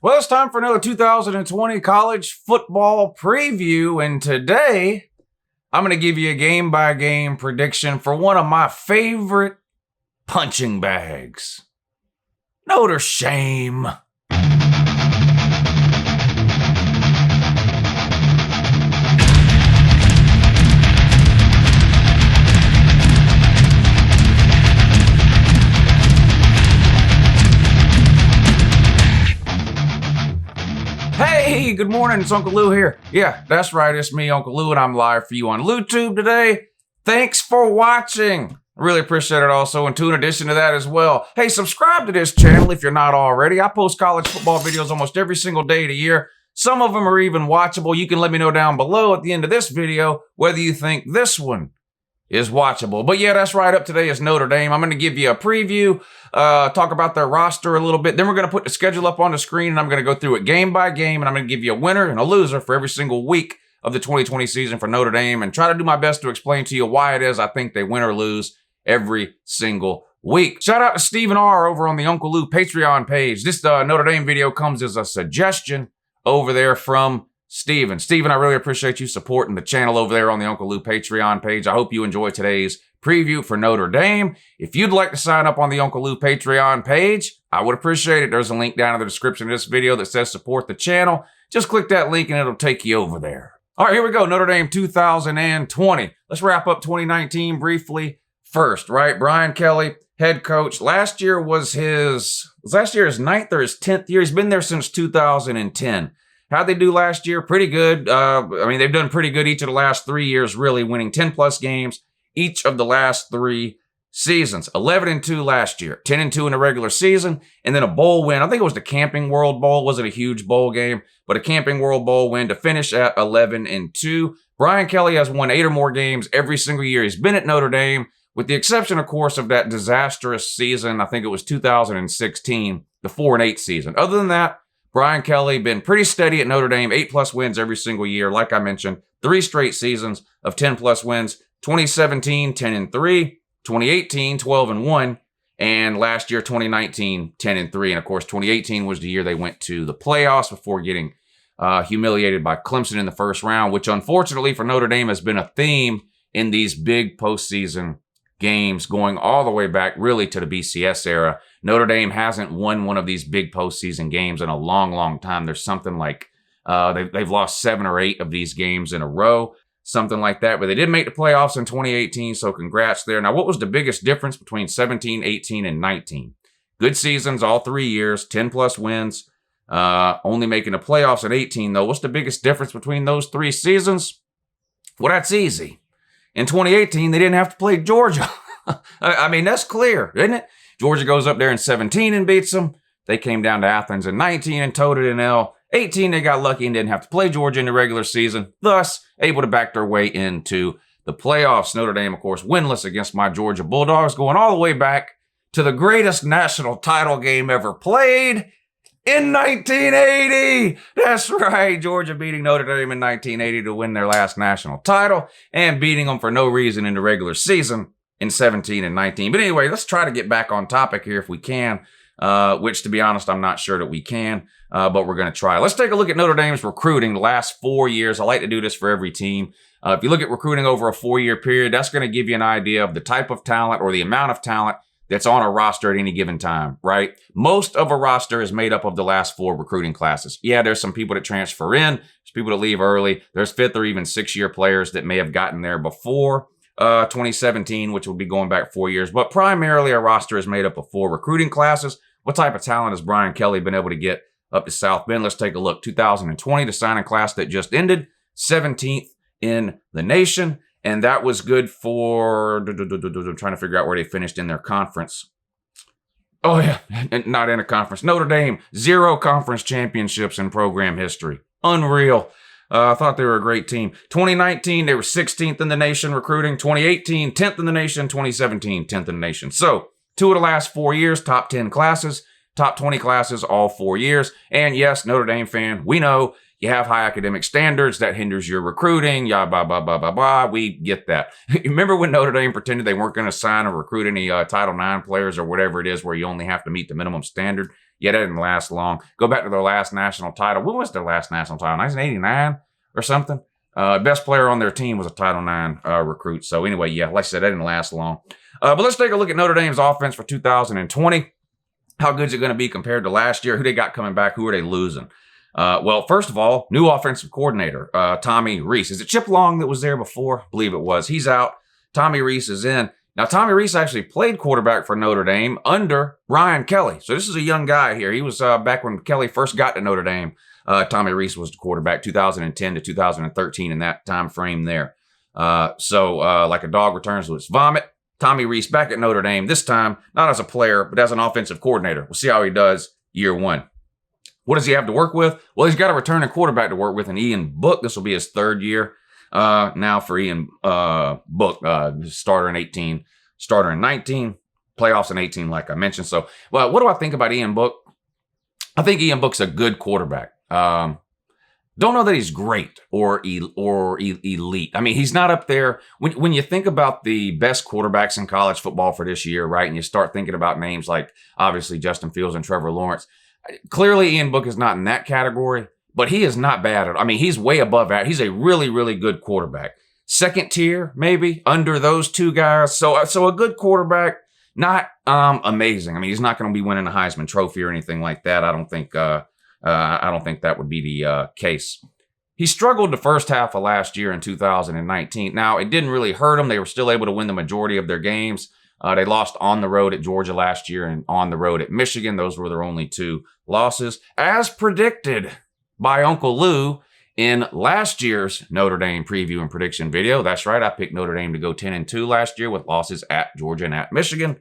Well, it's time for another 2020 college football preview, and today I'm going to give you a game-by-game prediction for one of my favorite punching bags. Notre shame. Hey, good morning, it's Uncle Lou here. Yeah, that's right, it's me, Uncle Lou, and I'm live for you on LouTube today. Thanks for watching. I really appreciate it also, and in addition to that as well, hey, subscribe to this channel if you're not already. I post college football videos almost every single day of the year. Some of them are even watchable. You can let me know down below at the end of this video whether you think this one is watchable. But yeah, that's right, up today is Notre Dame. I'm going to give you a preview, talk about their roster a little bit. Then we're going to put the schedule up on the screen, and I'm going to go through it game by game, and I'm going to give you a winner and a loser for every single week of the 2020 season for Notre Dame, and try to do my best to explain to you why it is I think they win or lose every single week. Shout out to Stephen R. over on the Uncle Lou Patreon page. This Notre Dame video comes as a suggestion over there from Steven. Steven, I really appreciate you supporting the channel over there on the Uncle Lou Patreon page. I hope you enjoy today's preview for Notre Dame. If you'd like to sign up on the Uncle Lou Patreon page, I would appreciate it. There's a link down in the description of this video that says support the channel. Just click that link and it'll take you over there. All right, here we go. Notre Dame 2020. Let's wrap up 2019 briefly first, right? Brian Kelly, head coach. Last year was his ninth or his 10th year. He's been there since 2010. How'd they do last year? Pretty good. They've done pretty good each of the last 3 years, really, winning 10-plus games each of the last 3 seasons. 11-2 last year, 10-2 in the regular season, and then a bowl win. I think it was the Camping World Bowl. Wasn't a huge bowl game, but a Camping World Bowl win to finish at 11-2. Brian Kelly has won 8 or more games every single year he's been at Notre Dame, with the exception, of course, of that disastrous season. I think it was 2016, the 4-8 season. Other than that, Brian Kelly been pretty steady at Notre Dame, 8+ wins every single year. Like I mentioned, 3 straight seasons of 10+ wins. 2017, 10-3, 2018, 12-1, and last year, 2019, 10-3. And of course, 2018 was the year they went to the playoffs before getting humiliated by Clemson in the first round, which unfortunately for Notre Dame has been a theme in these big postseason games going all the way back really to the BCS era. Notre Dame hasn't won one of these big postseason games in a long, long time. There's something like they've lost 7 or 8 of these games in a row, something like that. But they did make the playoffs in 2018, so congrats there. Now, what was the biggest difference between 17, 18, and 19? Good seasons all 3 years, 10+ wins, only making the playoffs in 18, though. What's the biggest difference between those 3 seasons? Well, that's easy. In 2018, they didn't have to play Georgia. I mean, that's clear, isn't it? Georgia goes up there in 17 and beats them. They came down to Athens in 19 and toted an L. 18, they got lucky and didn't have to play Georgia in the regular season, thus able to back their way into the playoffs. Notre Dame, of course, winless against my Georgia Bulldogs, going all the way back to the greatest national title game ever played in 1980. That's right, Georgia beating Notre Dame in 1980 to win their last national title and beating them for no reason in the regular season in 17 and 19. But anyway, let's try to get back on topic here if we can, which to be honest, I'm not sure that we can, but we're going to try. Let's take a look at Notre Dame's recruiting the last 4 years. I like to do this for every team. If you look at recruiting over a 4-year period, that's going to give you an idea of the type of talent or the amount of talent that's on a roster at any given time, right? Most of a roster is made up of the last 4 recruiting classes. Yeah, there's some people that transfer in, there's people that leave early, there's 5th or even 6-year players that may have gotten there before 2017, which would be going back 4 years, but primarily our roster is made up of 4 recruiting classes. What type of talent has Brian Kelly been able to get up to South Bend? Let's take a look. 2020, the signing class that just ended, 17th in the nation. And that was good for, I'm trying to figure out where they finished in their conference. Oh, yeah, not in a conference. Notre Dame, 0 conference championships in program history. Unreal. I thought they were a great team. 2019, they were 16th in the nation recruiting. 2018, 10th in the nation. 2017, 10th in the nation. So 2 of the last 4 years, top 10 classes, top 20 classes all 4 years. And yes, Notre Dame fan, we know you have high academic standards that hinders your recruiting, blah, blah, blah, blah, blah, blah. We get that. You remember when Notre Dame pretended they weren't going to sign or recruit any Title IX players or whatever it is where you only have to meet the minimum standard? Yeah, that didn't last long. Go back to their last national title. When was their last national title? 1989 or something? Best player on their team was a Title IX recruit. So anyway, yeah, like I said, that didn't last long. But let's take a look at Notre Dame's offense for 2020. How good is it going to be compared to last year? Who they got coming back? Who are they losing? Well, first of all, new offensive coordinator, Tommy Rees. Is it Chip Long that was there before? I believe it was. He's out. Tommy Rees is in. Now, Tommy Rees actually played quarterback for Notre Dame under Ryan Kelly. So this is a young guy here. He was back when Kelly first got to Notre Dame. Tommy Rees was the quarterback 2010 to 2013 in that time frame there. So like a dog returns to its vomit, Tommy Rees back at Notre Dame, this time not as a player, but as an offensive coordinator. We'll see how he does year one. What does he have to work with? Well, he's got a returning quarterback to work with in Ian Book. This will be his third year now for Ian Book. Starter in 18, starter in 19, playoffs in 18, like I mentioned. So, well, what do I think about Ian Book? I think Ian Book's a good quarterback. Don't know that he's great or elite. I mean, he's not up there. When you think about the best quarterbacks in college football for this year, right, and you start thinking about names like, obviously, Justin Fields and Trevor Lawrence, clearly Ian Book is not in that category, but he is not bad at it. I mean, he's way above that. He's a really, really good quarterback. Second tier, maybe, under those two guys. So a good quarterback, not amazing. I mean, he's not going to be winning a Heisman Trophy or anything like that. I don't think that would be the case. He struggled the first half of last year in 2019. Now, it didn't really hurt him. They were still able to win the majority of their games. They lost on the road at Georgia last year and on the road at Michigan. Those were their only two losses, as predicted by Uncle Lou in last year's Notre Dame preview and prediction video. That's right. I picked Notre Dame to go 10-2 last year with losses at Georgia and at Michigan.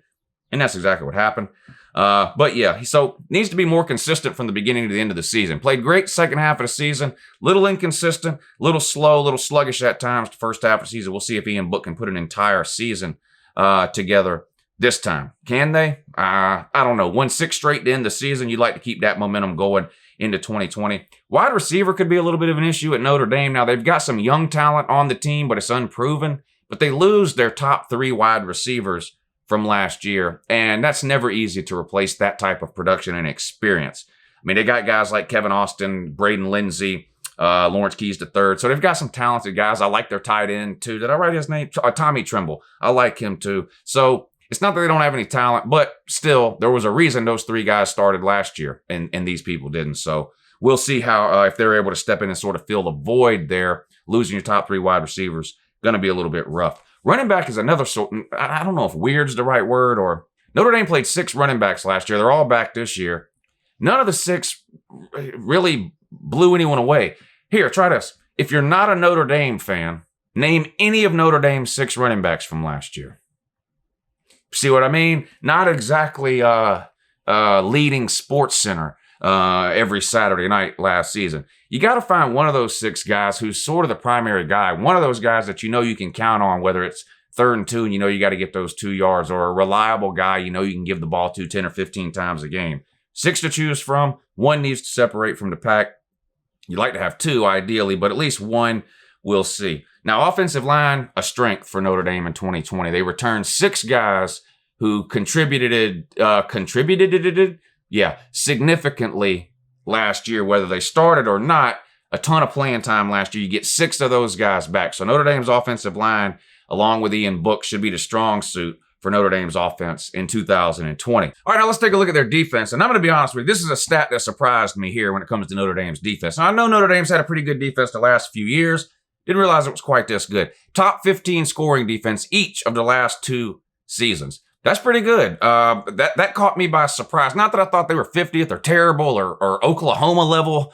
And that's exactly what happened. But yeah, so needs to be more consistent from the beginning to the end of the season. Played great second half of the season, little inconsistent, little slow, little sluggish at times the first half of the season. We'll see if Ian Book can put an entire season together this time. Can they? I don't know. 1-6 straight to end the season. You'd like to keep that momentum going into 2020. Wide receiver could be a little bit of an issue at Notre Dame. Now, they've got some young talent on the team, but it's unproven. But they lose their top 3 wide receivers from last year, and that's never easy to replace that type of production and experience. I mean, they got guys like Kevin Austin, Braden Lindsey, Lawrence Keys III. So they've got some talented guys. I like their tight end, too. Did I write his name? Tommy Tremble. I like him, too. So it's not that they don't have any talent, but still, there was a reason those 3 guys started last year, and these people didn't. So we'll see how if they're able to step in and sort of fill the void there. Losing your top 3 wide receivers, going to be a little bit rough. Running back is another sort. I don't know if weird's the right word, or Notre Dame played 6 running backs last year. They're all back this year. None of the 6 really blew anyone away. Here, try this. If you're not a Notre Dame fan, name any of Notre Dame's 6 running backs from last year. See what I mean? Not exactly leading Sports Center every Saturday night last season. You got to find one of those 6 guys who's sort of the primary guy, one of those guys that you know you can count on, whether it's 3rd and 2 and you know you got to get those 2 yards, or a reliable guy you know you can give the ball to 10 or 15 times a game. 6 to choose from. 1 needs to separate from the pack. You'd like to have 2 ideally, but at least 1 we'll see. Now, offensive line, a strength for Notre Dame in 2020. They returned 6 guys who contributed significantly last year, whether they started or not. A ton of playing time last year. You get 6 of those guys back. So Notre Dame's offensive line, along with Ian Book, should be the strong suit for Notre Dame's offense in 2020. All right, now let's take a look at their defense. And I'm going to be honest with you, this is a stat that surprised me here when it comes to Notre Dame's defense. Now, I know Notre Dame's had a pretty good defense the last few years. Didn't realize it was quite this good. Top 15 scoring defense each of the last 2 seasons. That's pretty good. That caught me by surprise. Not that I thought they were 50th or terrible or Oklahoma level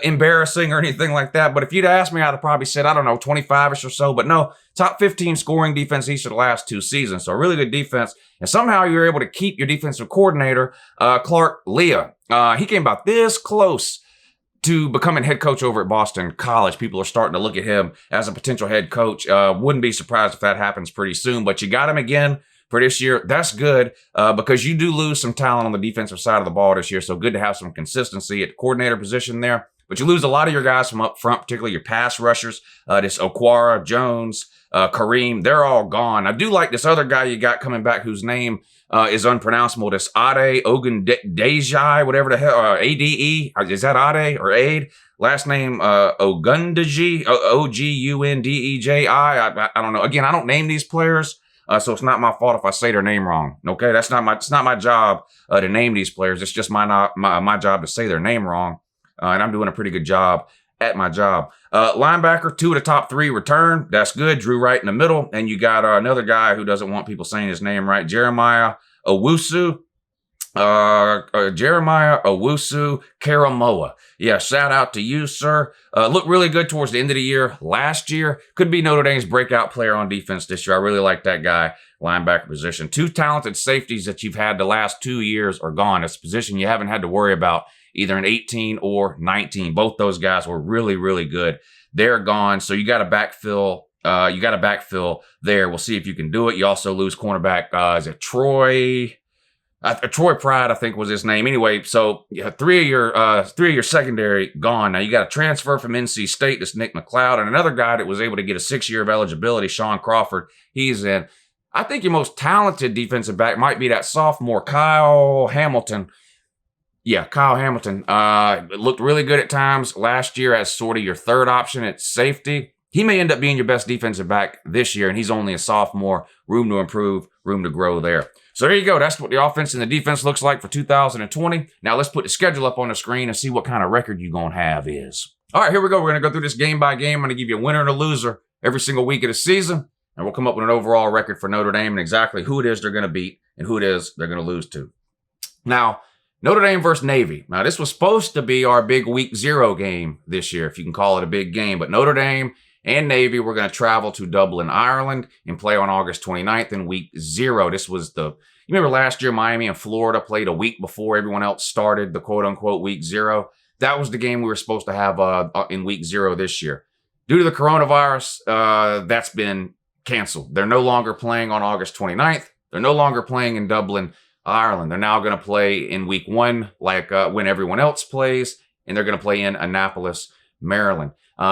embarrassing or anything like that. But if you'd asked me, I'd have probably said, I don't know, 25-ish or so. But no, top 15 scoring defense each of the last 2 seasons. So a really good defense. And somehow you were able to keep your defensive coordinator, Clark Leah. He came about this close to becoming head coach over at Boston College. People are starting to look at him as a potential head coach. Wouldn't be surprised if that happens pretty soon. But you got him again for this year. That's good because you do lose some talent on the defensive side of the ball this year. So good to have some consistency at the coordinator position there. But you lose a lot of your guys from up front, particularly your pass rushers. This Okwara, Jones, Kareem, they're all gone. I do like this other guy you got coming back whose name is unpronounceable. This Ade Ogundejai, whatever the hell, Ade, is that Ade or Ade? Last name Ogundeji, Ogundeji. I don't know. Again, I don't name these players, so it's not my fault if I say their name wrong. Okay, it's not my job to name these players. It's just my job to say their name wrong, and I'm doing a pretty good job at my job. Linebacker, 2 of the top 3 return. That's good. Drew Wright in the middle. And you got another guy who doesn't want people saying his name right, Jeremiah Owusu. Jeremiah Owusu Karamoa. Yeah, shout out to you, sir. Looked really good towards the end of the year. Last year, could be Notre Dame's breakout player on defense this year. I really like that guy, linebacker position. 2 talented safeties that you've had the last 2 years are gone. It's a position you haven't had to worry about either in 18 or 19. Both those guys were really, really good. They're gone, so you got to backfill. There. We'll see if you can do it. You also lose cornerback. Is it Troy? Troy Pride, I think was his name. Anyway, so 3 of your secondary gone. Now you got a transfer from NC State. This Nick McLeod, and another guy that was able to get a 6-year of eligibility, Sean Crawford. He's in. I think your most talented defensive back might be that sophomore Kyle Hamilton. Yeah, Kyle Hamilton looked really good at times last year as sort of your third option at safety. He may end up being your best defensive back this year, and he's only a sophomore. Room to improve, room to grow there. So there you go. That's what the offense and the defense looks like for 2020. Now let's put the schedule up on the screen and see what kind of record you're going to have is. All right, here we go. We're going to go through this game by game. I'm going to give you a winner and a loser every single week of the season, and we'll come up with an overall record for Notre Dame and exactly who it is they're going to beat and who it is they're going to lose to. Now, Notre Dame versus Navy. Now, this was supposed to be our big week 0 game this year, if you can call it a big game. But Notre Dame and Navy were going to travel to Dublin, Ireland, and play on August 29th in week 0. This was you remember last year, Miami and Florida played a week before everyone else started the quote-unquote week 0. That was the game we were supposed to have in week 0 this year. Due to the coronavirus, that's been canceled. They're no longer playing on August 29th. They're no longer playing in Dublin, Ireland. They're now going to play in week 1 like when everyone else plays, and they're going to play in Annapolis, Maryland.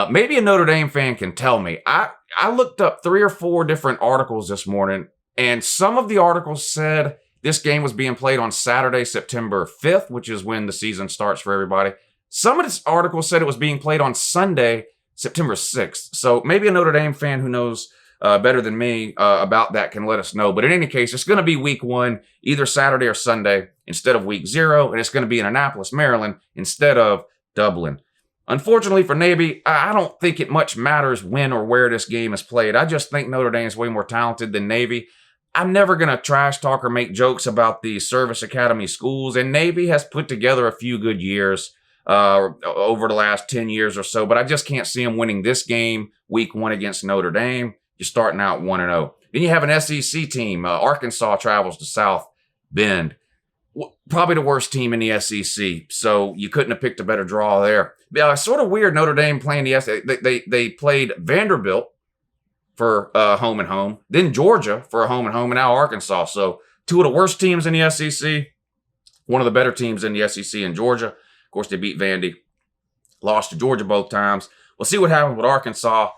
Maybe a Notre Dame fan can tell me. I looked up 3 or 4 different articles this morning, and some of the articles said this game was being played on Saturday, September 5th, which is when the season starts for everybody. Some of this articles said it was being played on Sunday, September 6th. So maybe a Notre Dame fan who knows better than me about that can let us know. But in any case, it's going to be week 1, either Saturday or Sunday instead of week 0, and it's going to be in Annapolis, Maryland instead of Dublin. Unfortunately for Navy, I don't think it much matters when or where this game is played. I just think Notre Dame is way more talented than Navy. I'm never going to trash talk or make jokes about the service academy schools, and Navy has put together a few good years over the last 10 years or so, but I just can't see them winning this game, week 1 against Notre Dame. You're starting out 1-0. Then you have an SEC team. Arkansas travels to South Bend. Probably the worst team in the SEC, so you couldn't have picked a better draw there. Sort of weird Notre Dame playing the SEC. They played Vanderbilt for home and home, then Georgia for a home and home, and now Arkansas. So 2 of the worst teams in the SEC, one of the better teams in the SEC in Georgia. Of course, they beat Vandy, lost to Georgia both times. We'll see what happens with Arkansas.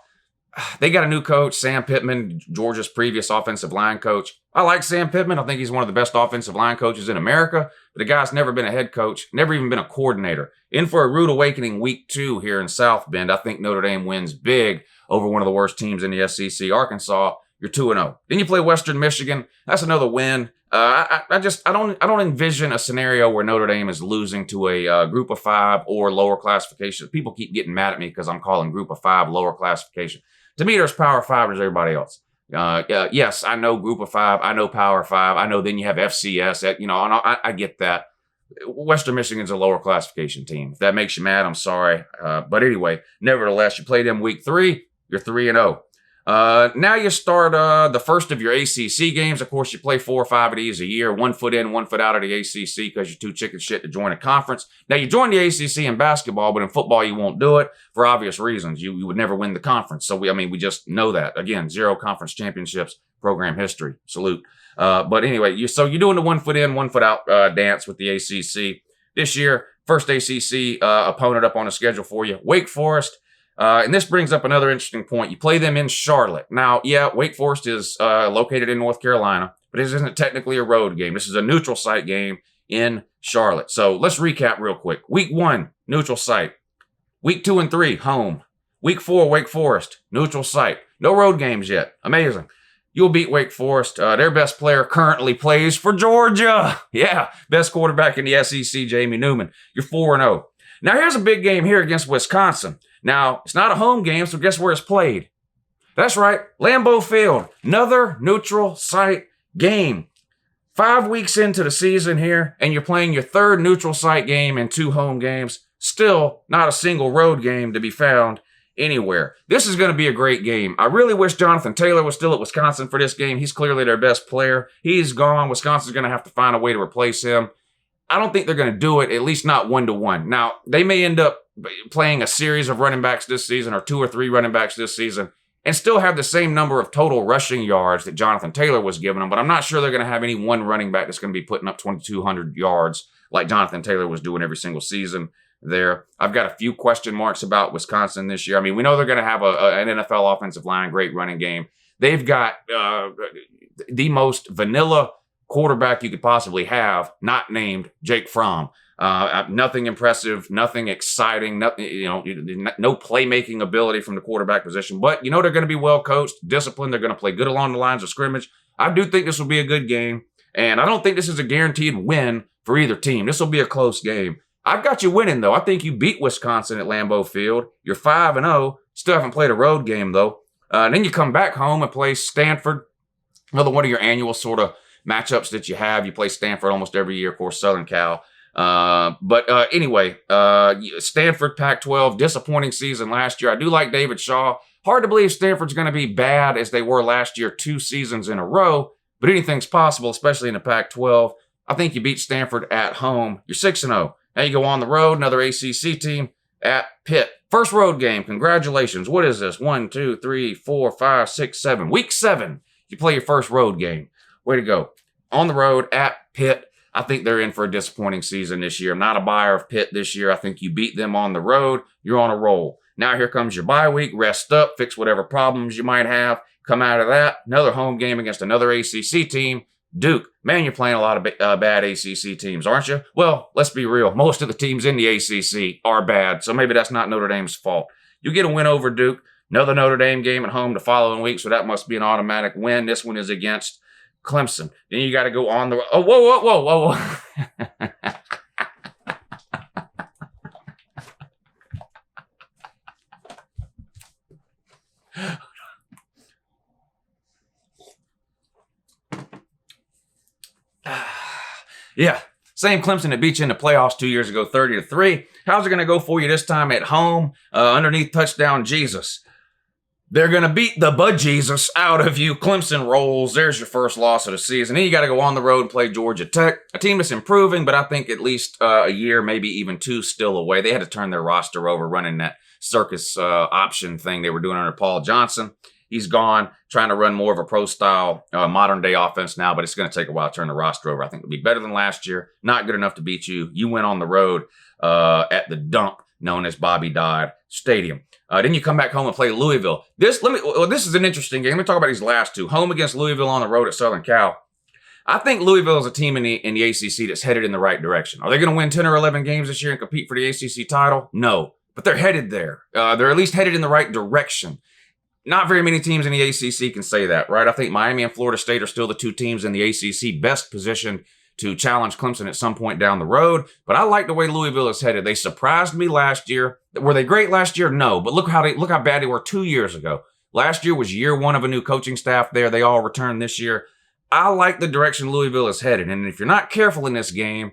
They got a new coach, Sam Pittman, Georgia's previous offensive line coach. I like Sam Pittman. I think he's one of the best offensive line coaches in America. But the guy's never been a head coach, never even been a coordinator. In for a rude awakening week 2 here in South Bend. I think Notre Dame wins big over one of the worst teams in the SEC, Arkansas. You're 2-0. Then you play Western Michigan. That's another win. I don't envision a scenario where Notre Dame is losing to a group of 5 or lower classification. People keep getting mad at me because I'm calling group of 5 lower classification. To me, there's Power 5, there's everybody else. Yes, I know Group of 5. I know Power 5. I know then you have FCS. I get that. Western Michigan's a lower classification team. If that makes you mad, I'm sorry. But anyway, nevertheless, you play them week 3, you're 3-0. Now you start the first of your ACC games. Of course, you play 4 or 5 of these a year. 1 foot in, 1 foot out of the ACC because you're too chicken shit to join a conference. Now, you join the ACC in basketball, but in football, you won't do it for obvious reasons. You would never win the conference. So, we just know that. Again, 0 conference championships, program history. Salute. But anyway, you're doing the 1 foot in, 1 foot out dance with the ACC. This year, First ACC opponent up on the schedule for you, Wake Forest. And this brings up another interesting point. You play them in Charlotte. Now, yeah, Wake Forest is located in North Carolina, but this isn't technically a road game. This is a neutral site game in Charlotte. So let's recap real quick. Week 1, neutral site. Week 2 and 3, home. Week 4, Wake Forest, neutral site. No road games yet. Amazing. You'll beat Wake Forest. Their best player currently plays for Georgia. Yeah, best quarterback in the SEC, Jamie Newman. You're 4-0. Now, here's a big game here against Wisconsin. Now, it's not a home game, so guess where it's played? That's right, Lambeau Field. Another neutral site game. 5 weeks into the season here, and you're playing your third neutral site game and 2 home games. Still not a single road game to be found anywhere. This is going to be a great game. I really wish Jonathan Taylor was still at Wisconsin for this game. He's clearly their best player. He's gone. Wisconsin's going to have to find a way to replace him. I don't think they're going to do it, at least not 1-to-1. Now, they may end up playing a series of running backs this season or 2 or 3 running backs this season and still have the same number of total rushing yards that Jonathan Taylor was giving them, but I'm not sure they're going to have any one running back that's going to be putting up 2,200 yards like Jonathan Taylor was doing every single season there. I've got a few question marks about Wisconsin this year. I mean, we know they're going to have an NFL offensive line, great running game. They've got the most vanilla quarterback you could possibly have, not named Jake Fromm. Nothing impressive, nothing exciting, no playmaking ability from the quarterback position. But, they're going to be well coached, disciplined. They're going to play good along the lines of scrimmage. I do think this will be a good game. And I don't think this is a guaranteed win for either team. This will be a close game. I've got you winning, though. I think you beat Wisconsin at Lambeau Field. You're 5-0. Still haven't played a road game, though. Then you come back home and play Stanford. Another one of your annual sort of matchups that you have. You play Stanford almost every year, of course, Southern Cal. Anyway, Stanford, Pac-12, disappointing season last year. I do like David Shaw. Hard to believe Stanford's going to be bad as they were last year, 2 seasons in a row, but anything's possible, especially in the Pac-12. I think you beat Stanford at home. You're 6-0. Now you go on the road, another ACC team at Pitt. First road game. Congratulations. What is this? 1, 2, 3, 4, 5, 6, 7. Week 7, you play your first road game. Way to go. On the road at Pitt. I think they're in for a disappointing season this year. I'm not a buyer of Pitt this year. I think you beat them on the road. You're on a roll. Now here comes your bye week. Rest up. Fix whatever problems you might have. Come out of that. Another home game against another ACC team. Duke. Man, you're playing a lot of bad ACC teams, aren't you? Well, let's be real. Most of the teams in the ACC are bad, so maybe that's not Notre Dame's fault. You get a win over Duke. Another Notre Dame game at home the following week, so that must be an automatic win. This one is against Clemson. Then you got to go on the... Oh, whoa. Yeah, same Clemson that beat you in the playoffs 2 years ago, 30-3. How's it going to go for you this time at home? Underneath touchdown Jesus. They're going to beat the bejesus out of you. Clemson rolls. There's your first loss of the season. Then you got to go on the road and play Georgia Tech, a team that's improving, but I think at least a year, maybe even 2 still away. They had to turn their roster over running that circus option thing they were doing under Paul Johnson. He's gone, trying to run more of a pro-style, modern-day offense now, but it's going to take a while to turn the roster over. I think it'll be better than last year. Not good enough to beat you. You went on the road at the dump known as Bobby Dodd Stadium. Then you come back home and play Louisville. This is an interesting game. Let me talk about these last 2. Home against Louisville, on the road at Southern Cal. I think Louisville is a team in the ACC that's headed in the right direction. Are they going to win 10 or 11 games this year and compete for the ACC title? No, but they're headed there. They're at least headed in the right direction. Not very many teams in the ACC can say that, right? I think Miami and Florida State are still the 2 teams in the ACC best positioned to challenge Clemson at some point down the road. But I like the way Louisville is headed. They surprised me last year. Were they great last year? No. But look how bad they were 2 years ago. Last year was year 1 of a new coaching staff there. They all returned this year. I like the direction Louisville is headed. And if you're not careful in this game,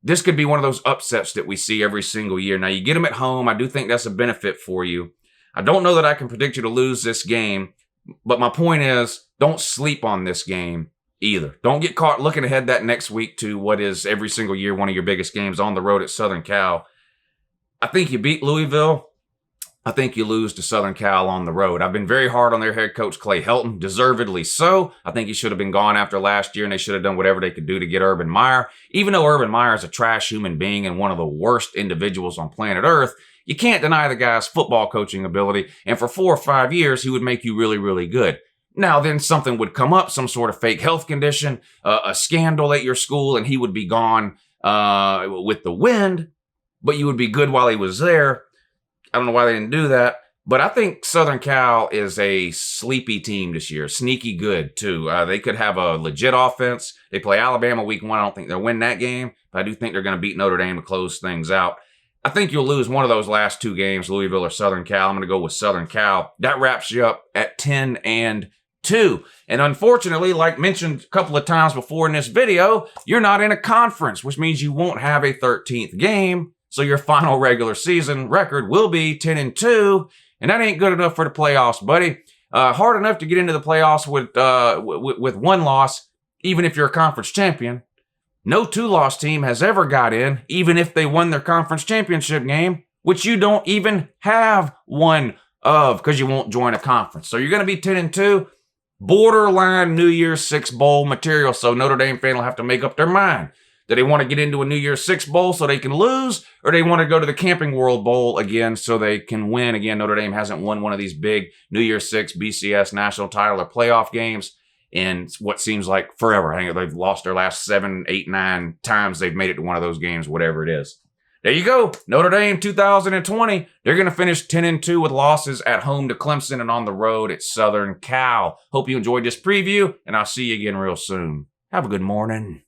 this could be one of those upsets that we see every single year. Now, you get them at home. I do think that's a benefit for you. I don't know that I can predict you to lose this game, but my point is, don't sleep on this game either. Don't get caught looking ahead that next week to what is every single year one of your biggest games on the road at Southern Cal. I think you beat Louisville. I think you lose to Southern Cal on the road. I've been very hard on their head coach, Clay Helton, deservedly so. I think he should have been gone after last year, and they should have done whatever they could do to get Urban Meyer. Even though Urban Meyer is a trash human being and one of the worst individuals on planet Earth, you can't deny the guy's football coaching ability, and for 4 or 5 years, he would make you really, really good. Now, then something would come up, some sort of fake health condition, a scandal at your school, and he would be gone with the wind, but you would be good while he was there. I don't know why they didn't do that, but I think Southern Cal is a sleepy team this year. Sneaky good, too. They could have a legit offense. They play Alabama week 1. I don't think they'll win that game, but I do think they're going to beat Notre Dame to close things out. I think you'll lose one of those last 2 games, Louisville or Southern Cal. I'm going to go with Southern Cal. That wraps you up at 10-2. And unfortunately, like mentioned a couple of times before in this video, you're not in a conference, which means you won't have a 13th game. So your final regular season record will be 10-2, and that ain't good enough for the playoffs, buddy. Hard enough to get into the playoffs with 1 loss, even if you're a conference champion. No 2-loss team has ever got in, even if they won their conference championship game, which you don't even have one of because you won't join a conference. So you're going to be 10-2, borderline New Year's Six bowl material. So Notre Dame fan will have to make up their mind. Do they want to get into a New Year's Six bowl so they can lose, or do they want to go to the Camping World Bowl again so they can win? Again, Notre Dame hasn't won one of these big New Year's Six BCS national title or playoff games in what seems like forever. I think they've lost their last 7, 8, 9 times they've made it to one of those games, whatever it is. There you go. Notre Dame 2020. They're going to finish 10-2 with losses at home to Clemson and on the road at Southern Cal. Hope you enjoyed this preview, and I'll see you again real soon. Have a good morning.